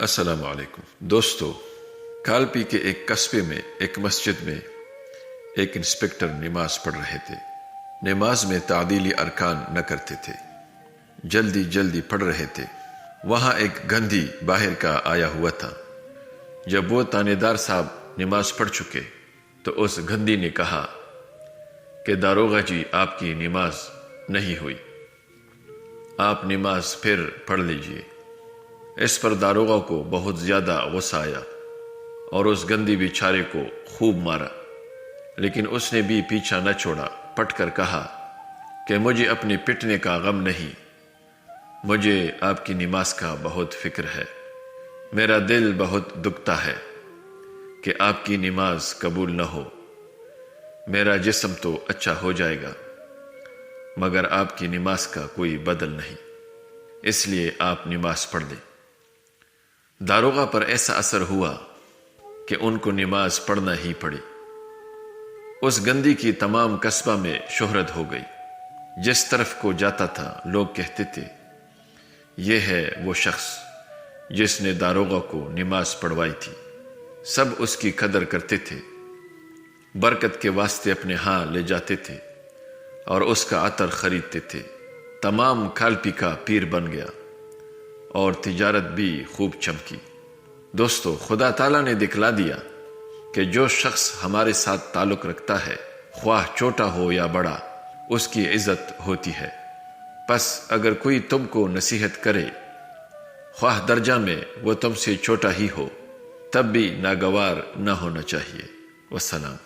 السلام علیکم دوستو، کالپی کے ایک قصبے میں ایک مسجد میں ایک انسپکٹر نماز پڑھ رہے تھے۔ نماز میں تعدیلی ارکان نہ کرتے تھے، جلدی جلدی پڑھ رہے تھے۔ وہاں ایک گندھی باہر کا آیا ہوا تھا۔ جب وہ تانیدار صاحب نماز پڑھ چکے تو اس گندھی نے کہا کہ داروغہ جی، آپ کی نماز نہیں ہوئی، آپ نماز پھر پڑھ لیجئے۔ اس پر داروغہ کو بہت زیادہ غصہ آیا اور اس گندی بیچارے کو خوب مارا، لیکن اس نے بھی پیچھا نہ چھوڑا۔ پٹ کر کہا کہ مجھے اپنے پٹنے کا غم نہیں، مجھے آپ کی نماز کا بہت فکر ہے۔ میرا دل بہت دکھتا ہے کہ آپ کی نماز قبول نہ ہو۔ میرا جسم تو اچھا ہو جائے گا مگر آپ کی نماز کا کوئی بدل نہیں، اس لیے آپ نماز پڑھ لیں۔ داروغہ پر ایسا اثر ہوا کہ ان کو نماز پڑھنا ہی پڑی۔ اس گندی کی تمام قصبہ میں شہرت ہو گئی۔ جس طرف کو جاتا تھا لوگ کہتے تھے، یہ ہے وہ شخص جس نے داروغہ کو نماز پڑھوائی تھی۔ سب اس کی قدر کرتے تھے، برکت کے واسطے اپنے ہاں لے جاتے تھے اور اس کا عطر خریدتے تھے۔ تمام کالپی کا پیر بن گیا اور تجارت بھی خوب چمکی۔ دوستو، خدا تعالیٰ نے دکھلا دیا کہ جو شخص ہمارے ساتھ تعلق رکھتا ہے، خواہ چھوٹا ہو یا بڑا، اس کی عزت ہوتی ہے۔ پس اگر کوئی تم کو نصیحت کرے، خواہ درجہ میں وہ تم سے چھوٹا ہی ہو، تب بھی ناگوار نہ ہونا چاہیے۔ والسلام۔